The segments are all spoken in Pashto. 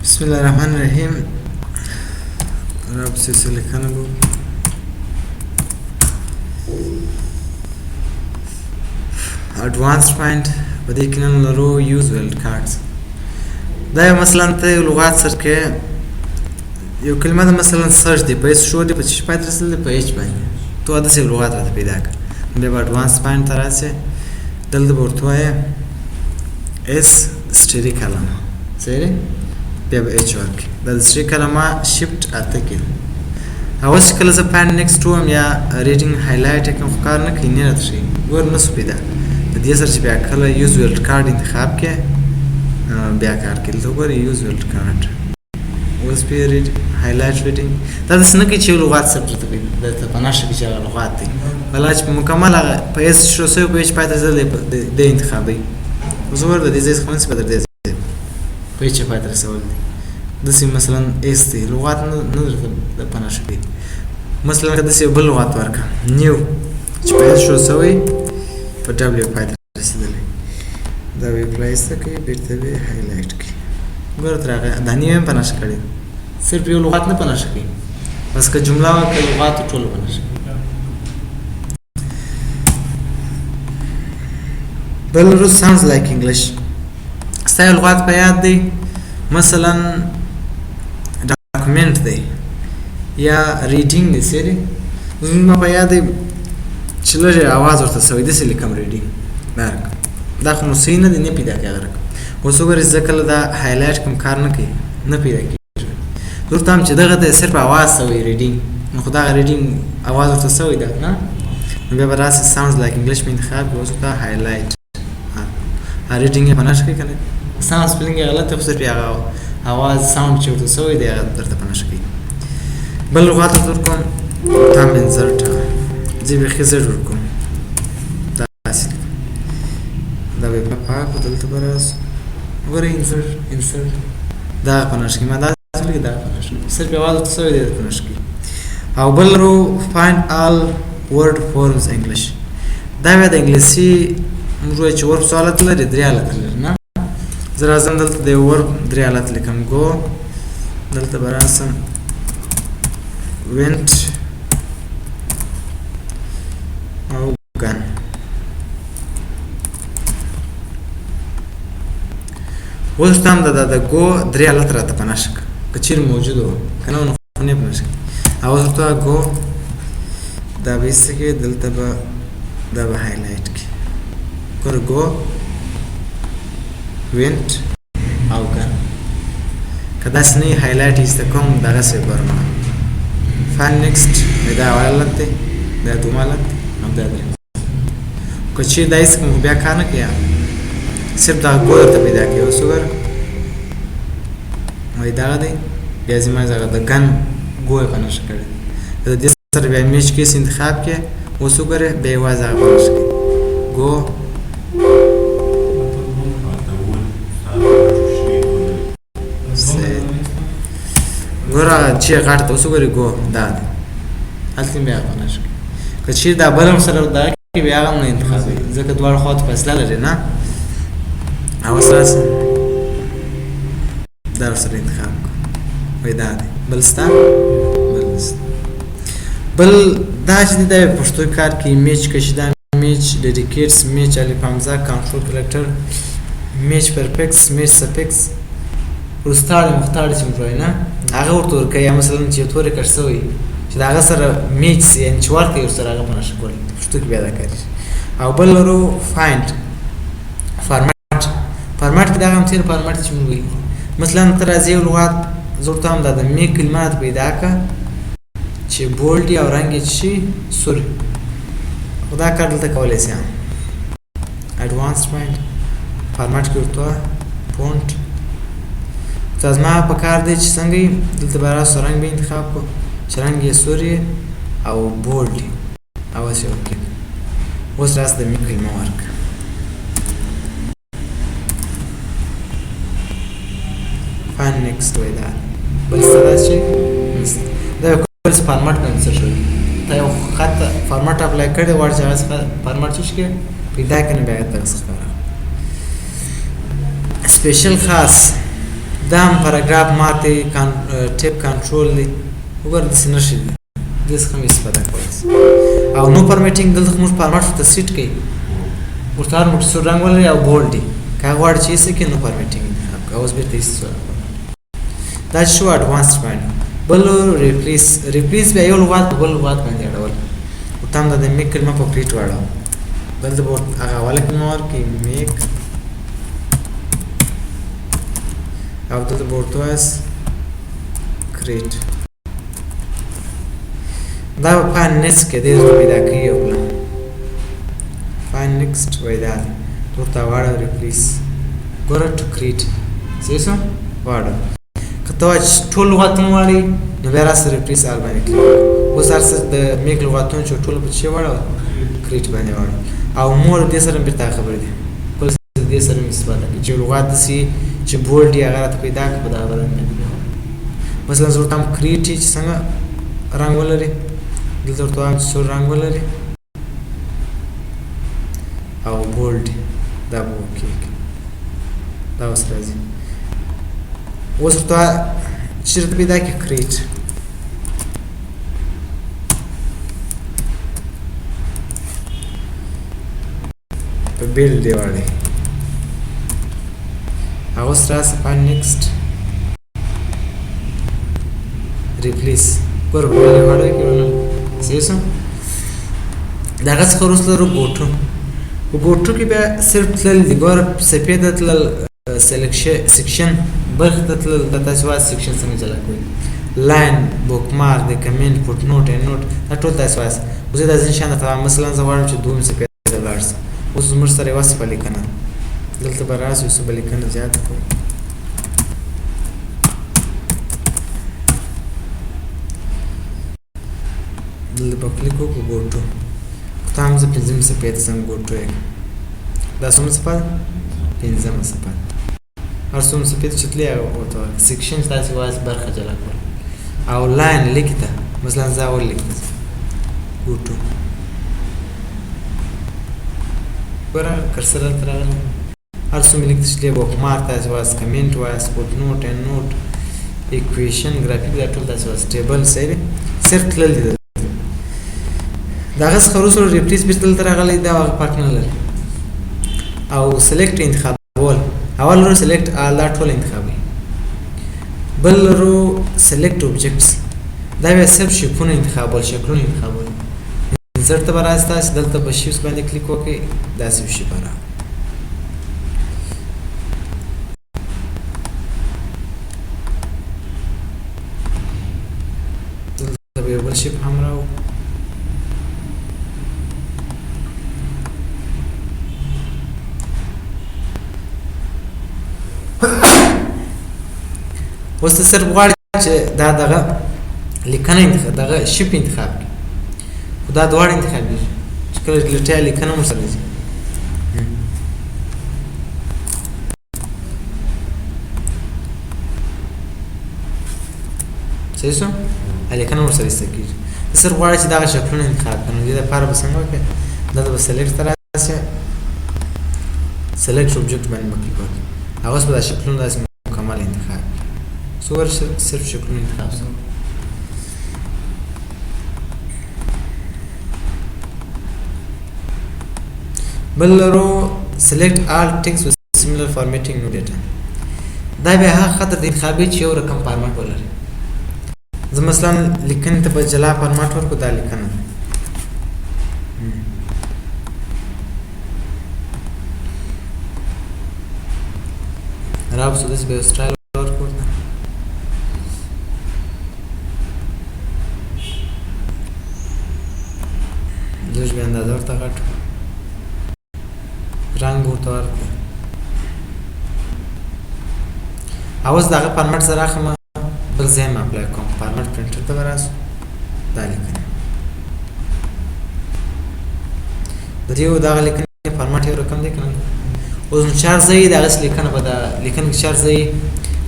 بسم الله الرحمن الرحیم. رب سے لیکنه بو advanced point په دې کې نن لرو use world cards. دا مثلا ته لغات سره کې یو کلمه ده مثلا سرچ دی په شو دی په چی پاتې رسل دی په اچ باندې تو دا څه لغات راته پیدا کړ بیا په advanced point تر راځي دلته ورته وایي اس ستری کلمه سره بیا به اچ ورکړي دا ستری کلمه شفت اته کې اوس کله زه پاین نیکسټ وم یا ریډینګ هایلایټ کوم کار نه کوي نه راځي ګور نه سپیدا د دې سره چې بیا کله یوز ورلد کارت انتخاب کې بیا کار کوي ته ګور یوز ورلد کارت اوس په ریډ هایلایټ ریډینګ دا څنګه کې چې لغات ثبت کوي د پناشه کې چې لغات دي بلاج مکمل په اس شو سه په اچ پاتې ځل د انتخابي وزور د دې ځای څخه په در دې په اچ پاتې رسول دي د سیم مثلا اس دي لغات نه د پناشه کې مثلا کله سه بل لغات ورکا نیو چې په شو سوي په دبليو پاتې رسیدلې دا وی پلیس ته کې بیرته به هایلایټ کې ګور ترغه د نیو پناشه کړي صرف یو لغات نه پناشه کوي بس که جمله او که لغات ټول پناشه Belarus sounds like English. ستای لغات په یاد دی مثلا ډاکومنت دی یا ریډینګ دی سری زما په یاد دی چې لږه आवाज ورته سوي د سلی کم ریډینګ دا خو نو سینه دی نه پیدا کېږي اوس وګورئ ځکه دا هایلایټ کوم کار نه کوي نه پیدا کېږي ورته هم چې دغه ته صرف आवाज سوي ریډینګ نو خدای ریډینګ आवाज ورته سوي دا نه بیا به راسي sounds like English په انتخاب کې اوس ته هایلایټ ریډینګ یې پناشه کوي کنه ساوند سپیلینګ یې غلط خو صرف هغه आवाज ساوند چې ورته سوی دی درته پناشه کوي بل لغات ورکوم تام انزرټ زی به خزر ورکوم دا اصل دا به په پاک دلته براس ور انسرټ دا پناشه کوي ما دا اصل کې دا پناشه صرف आवाज ورته سوی دی پناشه کوي او بل رو find all word forms English دا به د انګلیسي موږ چې ورب سوالات لري درې حالت لري نه زه راځم دلته د ورب درې حالت لیکم go دلته به راسم went او gone اوس تام د go درې حالت راته پناشه که چیرې موجود و که نه نو نه پناشه او ورته go دا به ایسته کې دلته به دا به هایلایټ کې or go went او gone کدا سنی هایلایټ است کوم دغه څه ورما فان نیکسټ دا ولته دا دومالت نو دا درې کچې دایس کوم بیا کار نه کیا صرف دا ګور ته پیدا کیو سوګر وای دا دی بیا زما زغه د ګن ګوې پنځه کړی د دې سره بیا میچ کې انتخاب کې وسوګر به وازه پنځه go ګوره چې غاټ ته اوس وګورئ ګو دا هلته بیا پناشه که چیرې دا بل هم سره دا کې بیا هم نه انتخابوي ځکه دواړه خواته فاصله لري نه او اساس دا ورسره انتخاب کړو وایي دا دی بل ستا بل دا چې دی دا پښتو کار کې میچ کشیدن میچ ډیډیکیټس میچ الف حمزه کنټرول کریکټر میچ پرفکس میچ سفکس ورستاړ مختار چې موږ نه هغه ورته ورکه مثلا چې تورې کړ سوی چې دا هغه سره میچ سي ان چورته یو سره هغه پناشه کول پښتو کې پیدا کوي او بل ورو فایند فارمټ کې دا هم تیر فارمټ چې موږ وایي مثلا تر ازي لغات زورته هم د می کلمات پیدا کا چې بولډ او رنګ شي سور خدا کار دلته کولای شي اډوانس پوینټ فارمټ کې ورته فونټ تازما په کار دی چې څنګه دلته برا سرنګ به انتخاب کو چې رنګ یې سوري او بولډ او څه وکړي اوس راست د می کلمه ورک فان نیکسټ وای دا بل څه شي دا کوم فارمټ نه څه شي ته یو خط فارمټ اپلای کړی ورځ فارمټ چې پیدا کنه بیا تاسو ښکارا سپیشل خاص دا هم پاراګراف ماته ټیپ کنټرول دی وګوره داسې نشي دی دې څخه هم استفاده کولی شي او نو پرمیټینګ دلته موږ فارمټ ته سیټ کوي ورته هر موږ سور رنګ ولري او بولډ دی که هغه غواړي چې ایسه کړي نو پرمیټینګ انتخاب کړه اوس بېرته ایسته دا چې شو اډوانسډ باندې بل ریپلیس بیا یو لغات په بل لغات باندې اړول ورته هم دا د میک کلمه په کریټ واړوه دلته به هغه اوله کلمه ورکړي میک او دلته به ورته وایاست کریټ دا به فایل نیکسټ کې دې زړه پیدا کوي یو بله فایل نیکسټ وایي دا ورته واړه ریپلیس ګوره ټو کریټ صحیح شو واړه که ته وایې چې ټول لغاتونه واړوي نو بیا راسه ریپلیس آل باندې کلیک اوس هر څه د میک لغاتونه چې ټول په څه واړوه کریټ باندې واړوه او مور دې سره هم بېرته خبرې دي بل دې سره هم استفاده کوي چې لغات داسې چې بولډ یې هغه راته پیدا کړي په دغه رنګ باندې مثلا زه ورته هم کریټ چې څنګه رنګ ولري دلته ورته وایم چې سور رنګ ولري او بولډ دا به اوکې دا اوس راځي اوس ورته چې راته پیدا کړي کریټ په بیل دی واړی هغه اوس راسه فایل نیکسټ ریپلیس ګوره په بیل یې واړوي که ونه صحیح شو د هغه څخه وروسته روبوټو په بوټو کې بیا صرف تلل دي ګوره صفحې ته تلل سیکشن برخې ته تلل دا تاسې وایاست سیکشن څنګه جلا کوئ لاین بوک مارک د کمنټ فوټ نوټ اینډ نوټ دا ټول تاسې وایاست اوس یې دا ځینې شیان درته وایم مثلا زه غواړم چې دویمې صفحې ته ولاړ شم اوس زموږ سره یوه صفحه لیکنه دلته به راسئ اوس به لیکنه زیاته کړو دلته به کلیک وکړو ګوټو ته هم زه پنځمې صفحې ته ځم ګوټو یې دا څومره صفحه ده پنځمه صفحه هر څومره صفحې ته چې تلې هغه ورته وایه سیکشن تاسې وایاست برخه جلا کړل او لاین لیک ته مثلا زه اول لیک ته ګوټو ګوره کرسر هلته راغلی هر څومره لیک ته چې تلې بوک مارک تاسې وایاست کمنټ وایاست فوټ نوټ اینډ نوټ ایکویشن ګرافیک دا ټول تاسې وایاست ټیبل صحیح دی صرف تلل دي د هغه څخه وروسته ریپلیس بېرته دلته راغلی دا هغه فرق نه لري او سلیکټ انتخابول اول رو سلیکټ آل دا ټول انتخابوي بل رو سلیکټ اوبجیکټس دا بیا صرف شیپونه انتخابول شکلونه انتخابول انسرټ ته به راسئ تاسې دلته به شیپس باندې کلیک وکړئ داسې یو شیپ به راغلی دلته به یو بل شیپ هم راو اوس ته صرف غواړې چې دا دغه لیکنه انتخاب دغه شیپ انتخاب کړي خو دا دواړه انتخابېږي چې کله ډیلیټ لیکنه هم ورسره ځي صحیح شو لیکنه هم ورسره ایسته کېږي ته صرف غواړې چې دغه شکلونه انتخاب کړي نو دې دپاره به څنګه وکړې دلته به سلیکټ ته راسې سلیکټ اوبجیکټ باندې به کلیک وکړې هغه اوس به دا شکلونه داسې مکمل انتخاب کړي صور صرف شکلونه انتخاب شو بل لرو select all text with similar formatting no data دا بیا هغه خاطر د انتخابي چې یو رقم فارمټ ولري زه مثلا لیکنې ته به جلا فارمټ ورکړو دا لیکنه راوځو داسې به یو سټایل ورکړو لږ بیا اندازه ورته غټ رنګ ورته ورکړو اوس د هغه فارمټ سره اخلم بل ځای م اپلای کوم فارمټ پرنټر ته به راسو دا لیکنه د دې دغه لیکنې فارمټ یو رقم دی که نه اوس نو چار ځای د هغسې لیکنه به د لیکنې کې چار ځای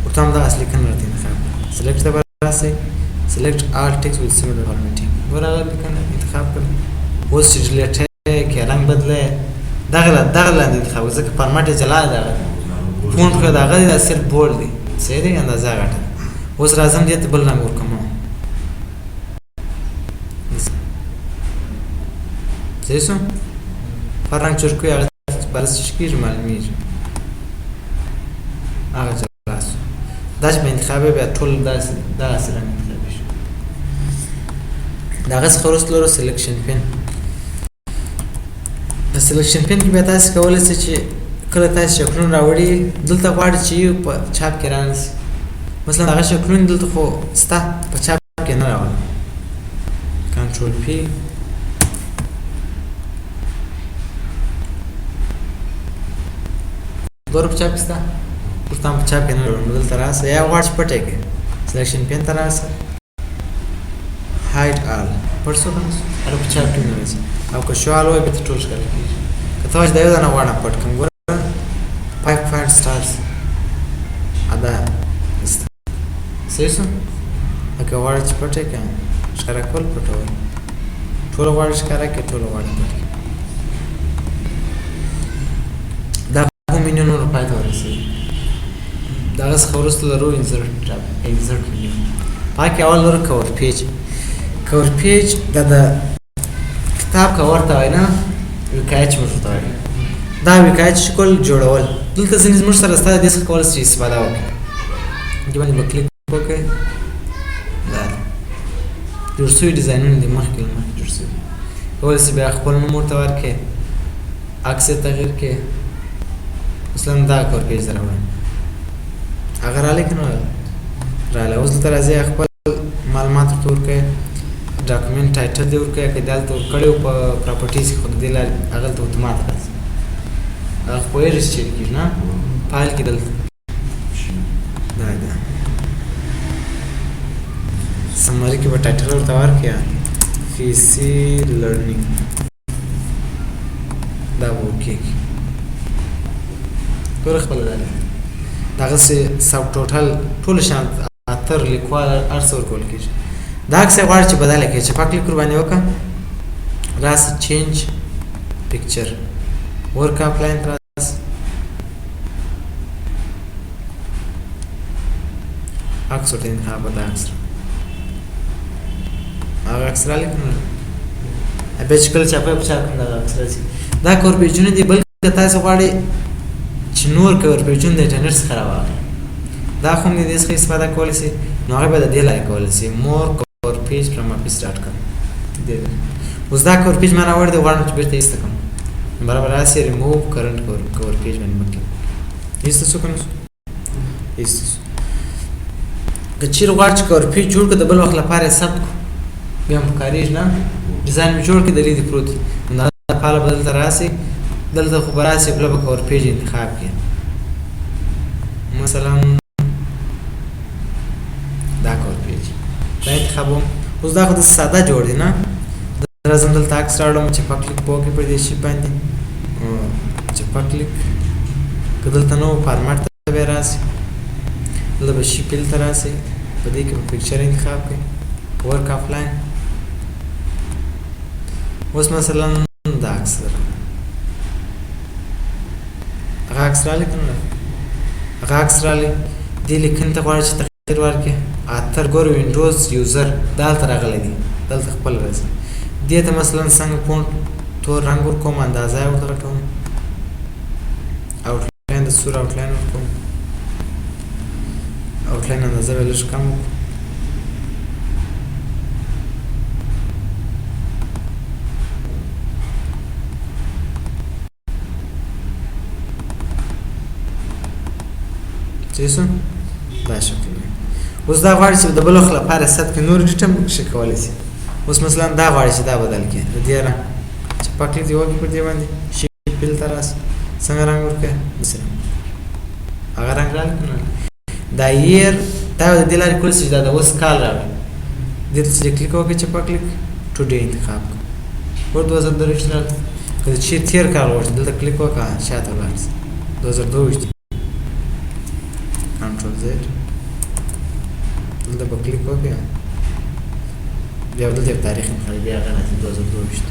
ورته هم دغسې لیکنه راته انتخاب کړه سلیکټ ته به راسئ سلیکټ آل ټیکسټ وذ سیملر فارمیټینګ ګوره هغه لیکنه انتخاب کړه اوس چې ډیلیټ کې رنګ بدله دغه لاندې انتخاب ځکه فارمټ یې جلا دی هغه فونټ که د هغه دی دا صرف بولډ دی صحیح دی اندازه غټه. اوس راځم دې ته بل رنګ ورکوم. صحیح شو؟ هر رنګ چې ورکوي هغه برس چې کېږي معلومېږي. هغه چې خلاص شو. دا چې به انتخابوي بیا ټول دغسې رنګ انتخابي شو. د هغه څخه وروسته لرو سلیکشن پین. په سلیکشن پین کې بیا تاسې کولی شئ چې کله تاسې شکلونه راوړي دلته غواړئ چې یو په چاپ کې رانیسي. مثلا هغه شکلونه دلته خو سته په چاپ کې نه راولم. کنټرول پی دوره په چاپ کې سته ورته هم په چاپ کې نه راوړم. دلته راسه یا غواړئ چې پټ یې کړئ سلیکشن پین ته راسه هایډ آل پټ شو که نه شو هغه په چاپ کې نه راځي او که شو آل وایي بیا ته ټول ښکاره کېږي. که ته وایې چې د یو دانه غواړم پټ کړم ګوره 5 point stars ادا صحیح شو. که غواړئ چې پټ یې کړم ښکاره کول پټول ټول غواړئ ښکاره کړئ ټول غواړئ پټ کړئ. دا کوم منیو نور پای ته ورسېږي. د هغه څخه وروسته لرو انزرټ منیو. پای کې اول لرو کور پیج. کور پیج دا د کتاب کور ته وایي نه وقایه چې موږ ورته وایو. دا وقایه چې شکل جوړول دلته ځینې زموږ سره ستا د دې څخه کولی شئ استفاده وکړئ. دې باندې به کلیک وکړئ. دا جوړ شوي ډیزاینونه دي مخکې جوړ شوي. کولی شئ بیا خپل نوم ورته ورکړئ عکس یې تغییر کړئ. مثلا دا کور پیج ته راوړم هغه راغلی که نه راغلی. اوس دلته راځئ خپل معلومات ورته ورکړئ. ډاکومنټ ټایټل دې ورکړئ. که دې هلته ورکړی وو په پراپرټیز کې خو د دې لارې هغه دلته اتومات راځي. هغه خو ایرس چیک کېږي نه فایل کې دلته دا ده سمري کې به ټایټل ورته ورکړئ فیسي لرنینګ دا به وکېږي. ټوله خپله دا ده دغسې سب ټوټل ټول شان اتر لیکوال هر څه ورکول کېږي. دا عکس یې غواړئ چې بدله کړئ چې په کلیک ورباندې وکړه راسه چینج پکچر ورک اپلاین ته راسه عکس ورته انتخاب به دا عکس هغه عکس راغلی که نه بیا چې کله چاپی په چاپ کې دغه عکس راځي. دا کور پیجونه دي بلکې تاسې غواړئ چې نور کور پیجونه د انټرنټ څخه راواخلئ. دا خو هم د دې څخه استفاده کولی شئ نو هغه به د دې لارې کولی شئ مور کور پیج فرام اپس ډاټ کام. اوس دا کور پیج ما راوړی دی غواړم چې بېرته ایسته کړم برابر راسي ریموو کرنټ کور پیج باندې مه کلیک ایسته شو که نه شو ایسته شو. که چیرې غواړئ چې کور پیج جوړ کړو د بل وخت لپاره یې ثبت کړو بیا هم پکارېږي نه ډیزاین مې جوړ کړي د لیدې پروت وي نو د هغه لپاره به دلته راسئ دلته خو به راسئ بله به کور پیج انتخاب کړئ. مثلا دا کور پیج دا انتخابوم. اوس دا خو داسې ساده جوړ دی نه راځم دلته عکس راوړم چې په کلیک به وکړئ په دې شي باندې چې په کلیک که دلته نه و فارمټ ته بیا راسئ دلته به شي پیل ته راسئ په دې کې به پکچر انتخاب کړئ ورک آفلاین. اوس مثلا دا عکس درکړم هغه عکس راغلی که نه هغه عکس راغلی دې لیکنې ته غواړئ چې تغییر ورکړئ اتر ګورو وینډوز یوزر دا هلته راغلی دی دلته خپل راځي. دې ته مثلا څنګه فونټ تور رنګ ورکوم اندازه یې ورته غټوم آوټلاین د سور آوټلاین ورکوم آوټلاین اندازه به لږ کم وکړو. صحیح شو دا شکل دی. اوس دا غواړي چې د بل وخت لپاره ثبت کړي نور ایډیټ هم ښه کولی شي. اوس مثلا دا غواړي چې دا بدل کړي د دې رنګ چې په کلیک دې وکړي پر دې باندې شي پیل ته راسه څنګه رنګ ورکړئ داسې رنګ هغه رنګ راغلی که نه دا ییر دا د دې لارې کولی شي چې دا د اوس کال راوړي دې ته چې کلیک وکړئ چې په کلیک ټوډے انتخاب کړه ور 2023 راغلی. که د چیرې تېر کال غواړئ دلته کلیک وکړه شاته ولاړ شي 2022 کنټرول زیډ دلته به کلیک وکړئ بیا دلته یو تاریخ انتخابوي بیا هغه راځي 2022.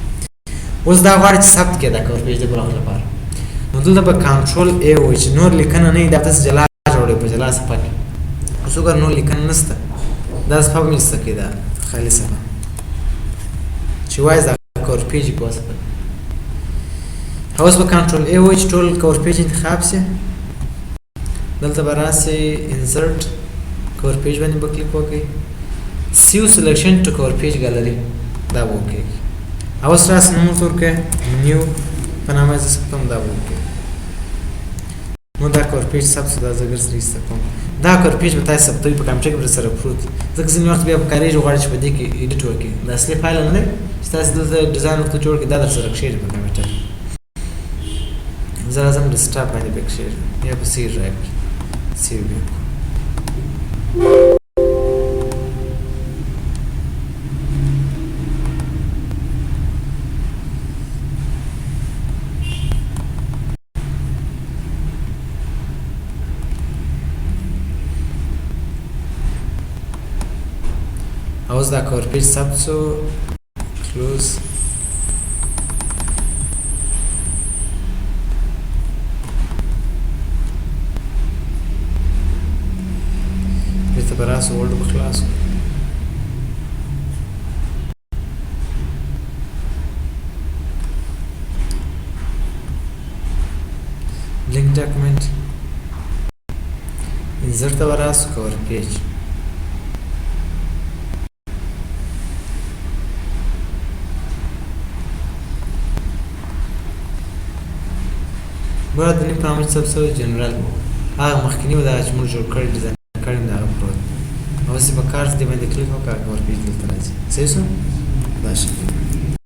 اوس دا غواړي چې ثبت کړي دا کور پیج د بل وخت لپاره نو دلته به کنټرول ای وایي چې نور لیکنه نه وي دا داسې جلا جوړوي په جلا صفحه کې اوس وګوره نور لیکنه نشته دا صفحه به مې ایسته کړې دا خالي صفحه چې وایي دا کور پیج په واسطه اوس به کنټرول ای وایي چې ټول کور پیج انتخاب شي دلته به راسئ انسرټ کور پیج باندې به کلیک وکړئ سیو سلیکشن ټو کور پیج ګالري دا به وکړئ اوس راسئ نوم ورته ورکړئ نیو په نامه یې زه ثبتوم دا به وکړئ نو دا کور پیج ثبت شو دا زه ګر سره ایسته کوم دا کور پیج به تاسو ثبتوي په کمپیوټر کې سره پروت ځکه ځینې وخت بیا پکارېږي غواړي چې په دې کې ایډیټ وکړي د اصلي فایل نه دی چې تاسو دلته ډیزاین ورته جوړ کړئ دا در سره کښېږدي په کمپیوټر زه راځم ډیسکټاپ باندې به کښېږدم یا په سی ډرایو کې سیو بیا اوس دا کور پیج ثبت شو کلوز بیرته به راسو ورډ به خلاص کړو لینک ډاکومنټ انسرټ ته به راسو کور پیج ګوره د نیم پرامج ثبت شوی جنرال هغه مخکیني و دغه چې موږ جوړ کړی ډیزاین کړی د هغه پروت اوس یې په کارت دې باندې کلیک وکړه کور پیج دلته راځي صحیح شو دا شکل